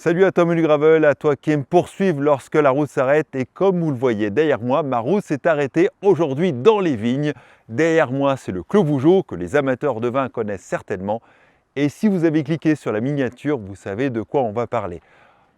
Salut à toi Menu Gravel, à toi qui aime poursuivre lorsque la route s'arrête. Et comme vous le voyez derrière moi, ma route s'est arrêtée aujourd'hui dans les vignes. Derrière moi, c'est le Clos Vougeot que les amateurs de vin connaissent certainement. Et si vous avez cliqué sur la miniature, vous savez de quoi on va parler.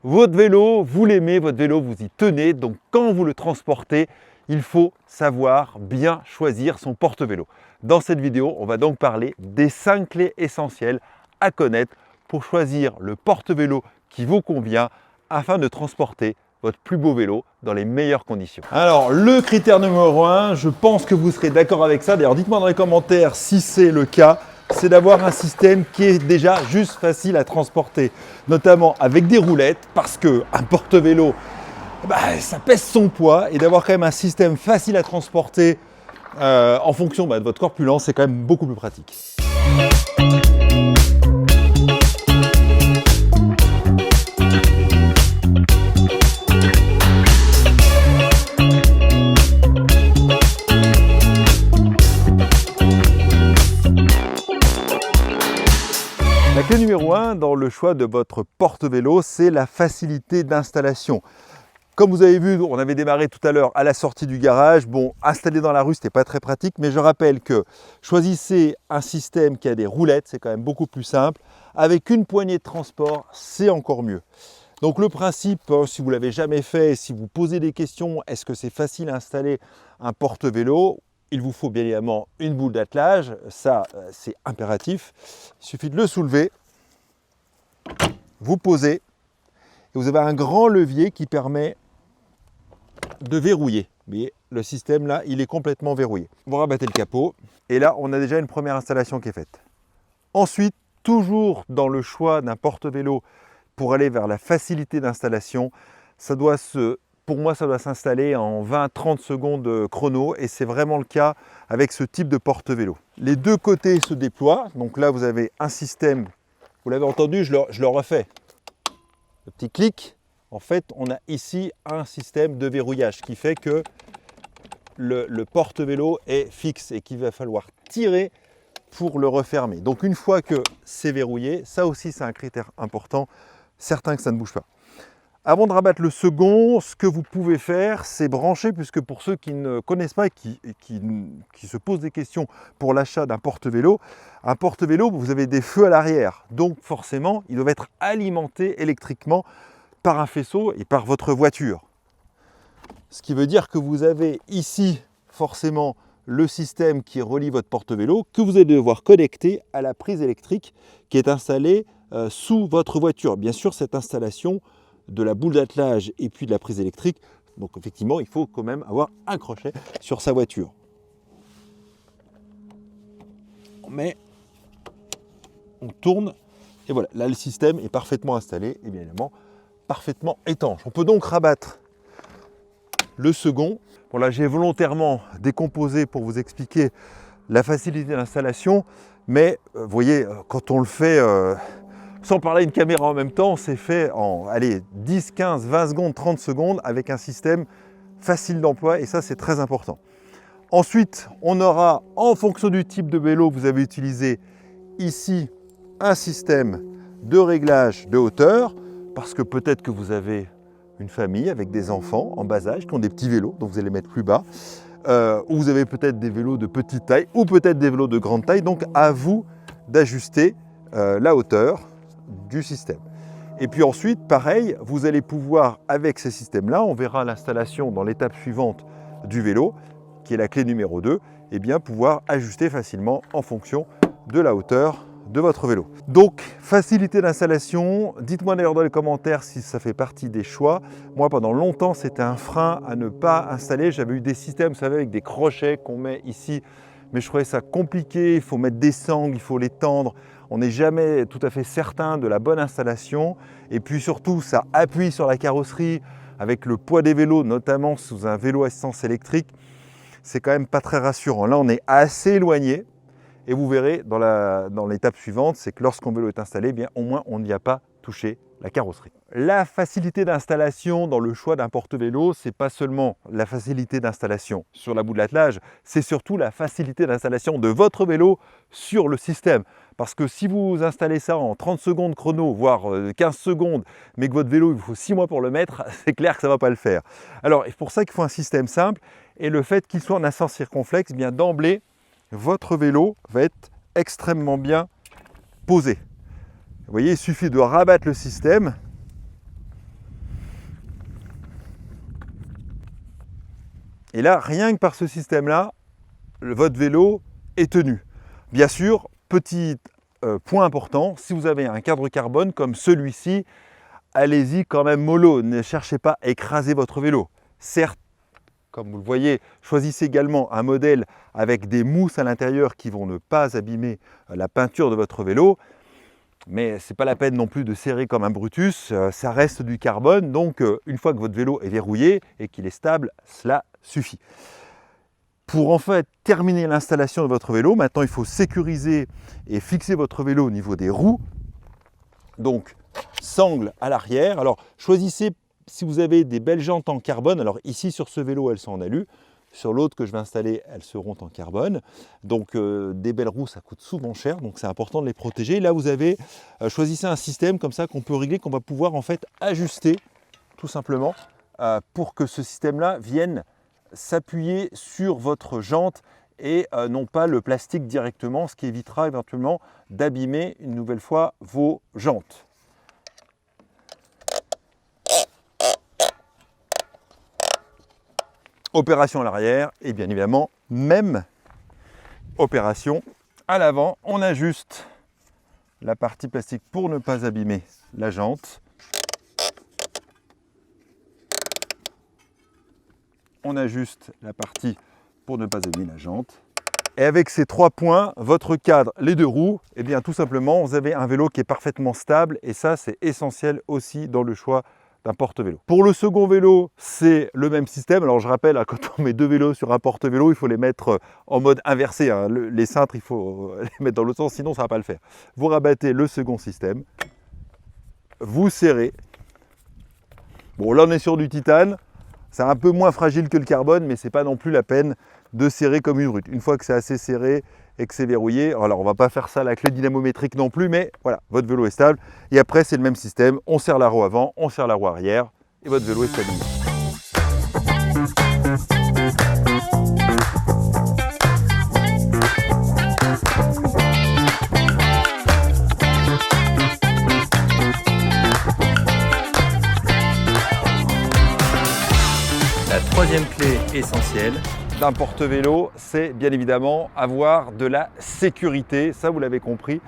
Votre vélo, vous l'aimez, votre vélo, vous y tenez. Donc quand vous le transportez, il faut savoir bien choisir son porte-vélo. Dans cette vidéo, on va donc parler des 5 clés essentielles à connaître pour choisir le porte-vélo qui vous convient afin de transporter votre plus beau vélo dans les meilleures conditions. Alors, le critère numéro 1, je pense que vous serez d'accord avec ça. D'ailleurs, dites-moi dans les commentaires si c'est le cas. C'est d'avoir un système qui est déjà juste facile à transporter, notamment avec des roulettes, parce qu'un porte-vélo, ça pèse son poids, et d'avoir quand même un système facile à transporter en fonction de votre corpulence, c'est quand même beaucoup plus pratique. La clé numéro 1 dans le choix de votre porte-vélo, c'est la facilité d'installation. Comme vous avez vu, on avait démarré tout à l'heure à la sortie du garage. Bon, installer dans la rue, ce n'était pas très pratique, mais je rappelle que choisissez un système qui a des roulettes, c'est quand même beaucoup plus simple. Avec une poignée de transport, c'est encore mieux. Donc le principe, si vous ne l'avez jamais fait, si vous posez des questions, est-ce que c'est facile à installer un porte-vélo ? Il vous faut bien évidemment une boule d'attelage, ça c'est impératif. Il suffit de le soulever, vous posez, et vous avez un grand levier qui permet de verrouiller. Vous voyez, le système là, il est complètement verrouillé. Vous rabattez le capot, et là on a déjà une première installation qui est faite. Ensuite, toujours dans le choix d'un porte-vélo pour aller vers la facilité d'installation, pour moi, ça doit s'installer en 20-30 secondes chrono, et c'est vraiment le cas avec ce type de porte-vélo. Les deux côtés se déploient, donc là vous avez un système, vous l'avez entendu, je le refais. Le petit clic, en fait, on a ici un système de verrouillage qui fait que le porte-vélo est fixe et qu'il va falloir tirer pour le refermer. Donc une fois que c'est verrouillé, ça aussi c'est un critère important, certain que ça ne bouge pas. Avant de rabattre le second, ce que vous pouvez faire, c'est brancher, puisque pour ceux qui ne connaissent pas et qui se posent des questions pour l'achat d'un porte-vélo, un porte-vélo, vous avez des feux à l'arrière. Donc forcément, ils doivent être alimentés électriquement par un faisceau et par votre voiture. Ce qui veut dire que vous avez ici forcément le système qui relie votre porte-vélo, que vous allez devoir connecter à la prise électrique qui est installée sous votre voiture. Bien sûr, cette installation de la boule d'attelage et puis de la prise électrique, donc effectivement il faut quand même avoir un crochet sur sa voiture. On met, on tourne, et voilà, là le système est parfaitement installé et bien évidemment parfaitement étanche. On peut donc rabattre le second. Bon, là j'ai volontairement décomposé pour vous expliquer la facilité d'installation, mais vous voyez, quand on le fait sans parler d'une caméra en même temps, c'est fait en 10, 15, 20 secondes, 30 secondes avec un système facile d'emploi, et ça c'est très important. Ensuite, on aura, en fonction du type de vélo que vous avez utilisé, ici un système de réglage de hauteur, parce que peut-être que vous avez une famille avec des enfants en bas âge qui ont des petits vélos, donc vous allez mettre plus bas, ou vous avez peut-être des vélos de petite taille, ou peut-être des vélos de grande taille, donc à vous d'ajuster la hauteur du système. Et puis ensuite, pareil, vous allez pouvoir, avec ces systèmes-là, on verra l'installation dans l'étape suivante du vélo, qui est la clé numéro 2, et bien pouvoir ajuster facilement en fonction de la hauteur de votre vélo. Donc, facilité d'installation, dites-moi d'ailleurs dans les commentaires si ça fait partie des choix. Moi, pendant longtemps, c'était un frein à ne pas installer. J'avais eu des systèmes, vous savez, avec des crochets qu'on met ici, mais je trouvais ça compliqué, il faut mettre des sangles, il faut les tendre. On n'est jamais tout à fait certain de la bonne installation, et puis surtout ça appuie sur la carrosserie avec le poids des vélos, notamment sous un vélo à assistance électrique. C'est quand même pas très rassurant. Là on est assez éloigné, et vous verrez dans l'étape suivante, c'est que lorsqu'un vélo est installé, eh bien, au moins on n'y a pas touché la carrosserie. La facilité d'installation dans le choix d'un porte-vélo, c'est pas seulement la facilité d'installation sur la boule d'attelage, c'est surtout la facilité d'installation de votre vélo sur le système. Parce que si vous installez ça en 30 secondes chrono, voire 15 secondes, mais que votre vélo, il vous faut 6 mois pour le mettre, c'est clair que ça ne va pas le faire. Alors, c'est pour ça qu'il faut un système simple. Et le fait qu'il soit en sens circonflexe, eh bien d'emblée, votre vélo va être extrêmement bien posé. Vous voyez, il suffit de rabattre le système. Et là, rien que par ce système-là, votre vélo est tenu. Bien sûr, petit point important, si vous avez un cadre carbone comme celui-ci, allez-y quand même mollo, ne cherchez pas à écraser votre vélo. Certes, comme vous le voyez, choisissez également un modèle avec des mousses à l'intérieur qui vont ne pas abîmer la peinture de votre vélo, mais ce n'est pas la peine non plus de serrer comme un Brutus, ça reste du carbone, donc une fois que votre vélo est verrouillé et qu'il est stable, cela suffit. Pour en fait terminer l'installation de votre vélo, maintenant il faut sécuriser et fixer votre vélo au niveau des roues. Donc sangle à l'arrière. Alors choisissez si vous avez des belles jantes en carbone. Alors ici sur ce vélo elles sont en alu. Sur l'autre que je vais installer, elles seront en carbone. Donc des belles roues, ça coûte souvent cher, donc c'est important de les protéger. Là vous avez, choisissez un système comme ça qu'on peut régler, qu'on va pouvoir en fait ajuster tout simplement pour que ce système-là vienne s'appuyer sur votre jante et non pas le plastique directement, ce qui évitera éventuellement d'abîmer une nouvelle fois vos jantes. Opération à l'arrière et bien évidemment même opération à l'avant. On ajuste la partie plastique pour ne pas abîmer la jante. On ajuste la partie pour ne pas abîmer la jante. Et avec ces 3 points, votre cadre, les 2 roues, et bien tout simplement, vous avez un vélo qui est parfaitement stable et ça, c'est essentiel aussi dans le choix d'un porte-vélo. Pour le second vélo, c'est le même système. Alors je rappelle, quand on met 2 vélos sur un porte-vélo, il faut les mettre en mode inversé. Les cintres, il faut les mettre dans l'autre sens, sinon ça ne va pas le faire. Vous rabattez le second système, vous serrez. Bon, là on est sur du titane. C'est un peu moins fragile que le carbone, mais ce n'est pas non plus la peine de serrer comme une brute. Une fois que c'est assez serré et que c'est verrouillé, alors on ne va pas faire ça à la clé dynamométrique non plus, mais voilà, votre vélo est stable. Et après, c'est le même système, on serre la roue avant, on serre la roue arrière, et votre vélo est stabilisé. La troisième clé essentielle d'un porte-vélo, c'est bien évidemment avoir de la sécurité, ça vous l'avez compris.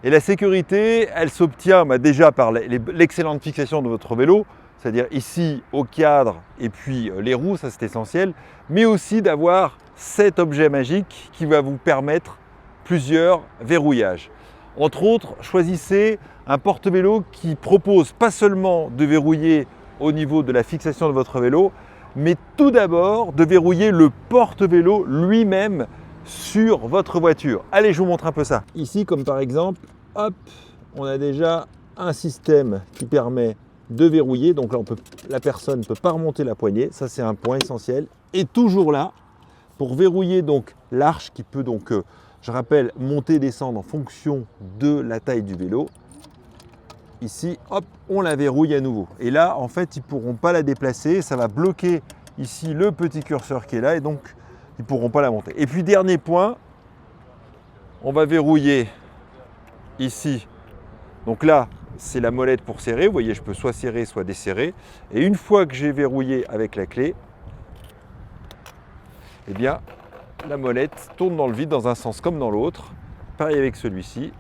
Et la sécurité, elle s'obtient déjà par l'excellente fixation de votre vélo, c'est-à-dire ici au cadre et puis les roues, ça c'est essentiel, mais aussi d'avoir cet objet magique qui va vous permettre plusieurs verrouillages. Entre autres, choisissez un porte-vélo qui propose pas seulement de verrouiller au niveau de la fixation de votre vélo, mais tout d'abord de verrouiller le porte-vélo lui-même sur votre voiture. Allez, je vous montre un peu ça. Ici, comme par exemple, hop, on a déjà un système qui permet de verrouiller. Donc là, la personne ne peut pas remonter la poignée. Ça, c'est un point essentiel. Et toujours là, pour verrouiller donc l'arche qui peut donc, je rappelle, monter et descendre en fonction de la taille du vélo. Ici, hop, on la verrouille à nouveau. Et là, en fait, ils ne pourront pas la déplacer. Ça va bloquer ici le petit curseur qui est là et donc, ils ne pourront pas la monter. Et puis, dernier point, on va verrouiller ici. Donc là, c'est la molette pour serrer. Vous voyez, je peux soit serrer, soit desserrer. Et une fois que j'ai verrouillé avec la clé, eh bien, la molette tourne dans le vide dans un sens comme dans l'autre. Pareil avec celui-ci.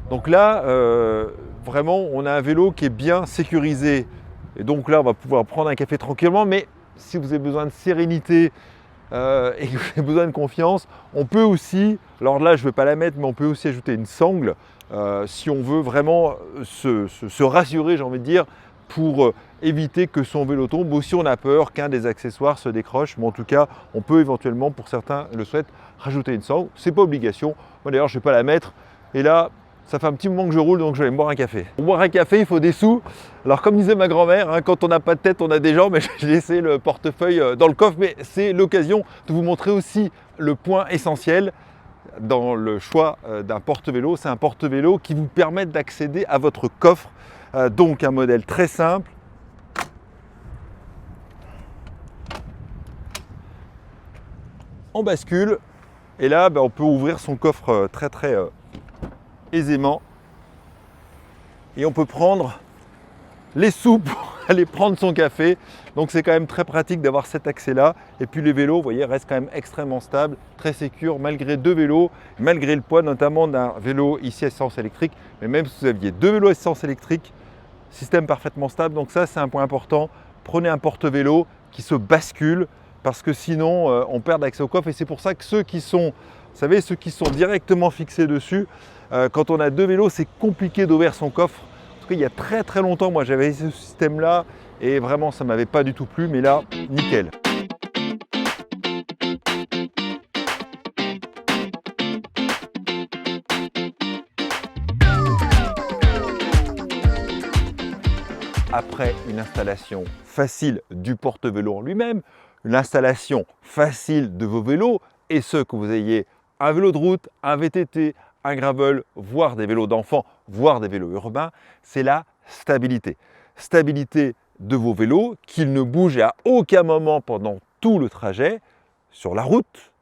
Donc là, vraiment, on a un vélo qui est bien sécurisé. Et donc là, on va pouvoir prendre un café tranquillement. Mais si vous avez besoin de sérénité et que vous avez besoin de confiance, on peut aussi, alors là, je ne vais pas la mettre, mais on peut aussi ajouter une sangle si on veut vraiment se rassurer, j'ai envie de dire, pour éviter que son vélo tombe ou si on a peur qu'un des accessoires se décroche. Mais en tout cas, on peut éventuellement, pour certains le souhaitent, rajouter une sangle. Ce n'est pas obligation. Moi d'ailleurs, je ne vais pas la mettre. Et là, Ça fait un petit moment que je roule, donc je vais aller me boire un café. Pour boire un café, il faut des sous. Alors comme disait ma grand-mère, hein, quand on n'a pas de tête, on a des jambes. Mais j'ai laissé le portefeuille dans le coffre. Mais c'est l'occasion de vous montrer aussi le point essentiel dans le choix d'un porte-vélo. C'est un porte-vélo qui vous permet d'accéder à votre coffre. Donc un modèle très simple. On bascule. Et là, on peut ouvrir son coffre très aisément. Et on peut prendre les sous pour aller prendre son café. Donc c'est quand même très pratique d'avoir cet accès-là. Et puis les vélos, vous voyez, restent quand même extrêmement stables, très sécures, malgré deux vélos, malgré le poids notamment d'un vélo ici à essence électrique. Mais même si vous aviez deux vélos à essence électrique, système parfaitement stable. Donc ça, c'est un point important. Prenez un porte-vélo qui se bascule, parce que sinon, on perd l'accès au coffre. Et c'est pour ça que ceux qui sont, vous savez, ceux qui sont directement fixés dessus, quand on a deux vélos, c'est compliqué d'ouvrir son coffre. En tout cas, il y a très longtemps, moi j'avais ce système-là et vraiment ça ne m'avait pas du tout plu, mais là, nickel. Après une installation facile du porte-vélo en lui-même, l'installation facile de vos vélos, et ce que vous ayez un vélo de route, un VTT, un gravel, voire des vélos d'enfants, voire des vélos urbains, c'est la stabilité. Stabilité de vos vélos, qu'ils ne bougent à aucun moment pendant tout le trajet, sur la route,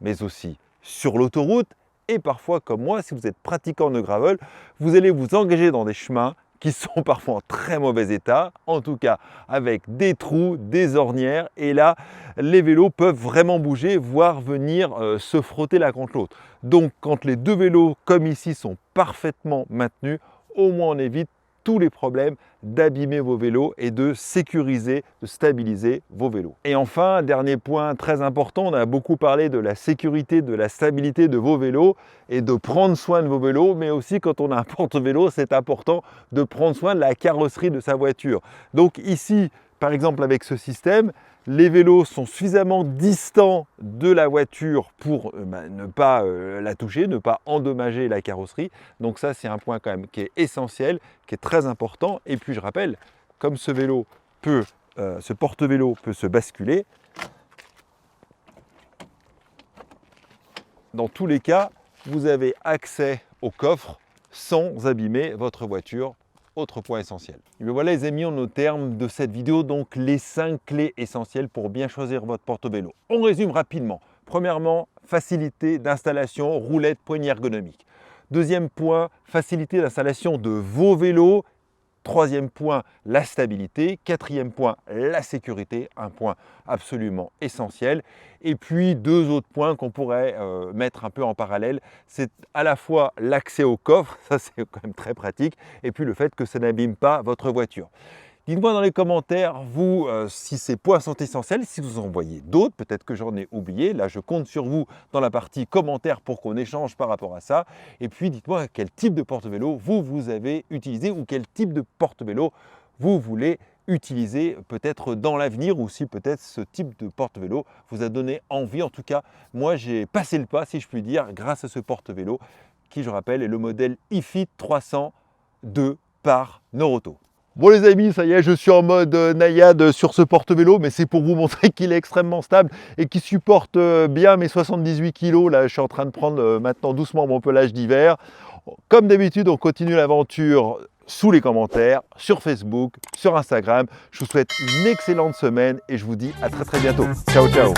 mais aussi sur l'autoroute, et parfois comme moi, si vous êtes pratiquant de gravel, vous allez vous engager dans des chemins qui sont parfois en très mauvais état, en tout cas avec des trous, des ornières, et là, les vélos peuvent vraiment bouger, voire venir se frotter l'un contre l'autre. Donc, quand les deux vélos, comme ici, sont parfaitement maintenus, au moins on évite tous les problèmes d'abîmer vos vélos et de sécuriser, de stabiliser vos vélos. Et enfin, dernier point très important, on a beaucoup parlé de la sécurité, de la stabilité de vos vélos et de prendre soin de vos vélos, mais aussi quand on a un porte-vélo, c'est important de prendre soin de la carrosserie de sa voiture. Donc ici, par exemple avec ce système, les vélos sont suffisamment distants de la voiture pour ne pas la toucher, ne pas endommager la carrosserie. Donc ça, c'est un point quand même qui est essentiel, qui est très important. Et puis je rappelle, comme ce vélo peut, ce porte-vélo peut se basculer, dans tous les cas, vous avez accès au coffre sans abîmer votre voiture. Autre point essentiel. Et bien voilà les amis, on est au terme de cette vidéo, donc les 5 clés essentielles pour bien choisir votre porte-vélo. On résume rapidement. Premièrement, facilité d'installation, roulette, poignée ergonomique. Deuxième point, facilité d'installation de vos vélos. Troisième point, la stabilité. Quatrième point, la sécurité, un point absolument essentiel. Et puis deux autres points qu'on pourrait mettre un peu en parallèle, c'est à la fois l'accès au coffre, ça c'est quand même très pratique, et puis le fait que ça n'abîme pas votre voiture. Dites-moi dans les commentaires, vous, si ces points sont essentiels, si vous en voyez d'autres, peut-être que j'en ai oublié. Là, je compte sur vous dans la partie commentaires pour qu'on échange par rapport à ça. Et puis, dites-moi quel type de porte-vélo vous avez utilisé ou quel type de porte-vélo vous voulez utiliser peut-être dans l'avenir, ou si peut-être ce type de porte-vélo vous a donné envie. En tout cas, moi, j'ai passé le pas, si je puis dire, grâce à ce porte-vélo qui, je rappelle, est le modèle iFit 302 par Noroto. Bon les amis, ça y est, je suis en mode naïade sur ce porte-vélo, mais c'est pour vous montrer qu'il est extrêmement stable et qu'il supporte bien mes 78 kg. Là, je suis en train de prendre maintenant doucement mon pelage d'hiver. Comme d'habitude, on continue l'aventure sous les commentaires, sur Facebook, sur Instagram. Je vous souhaite une excellente semaine et je vous dis à très bientôt. Ciao, ciao.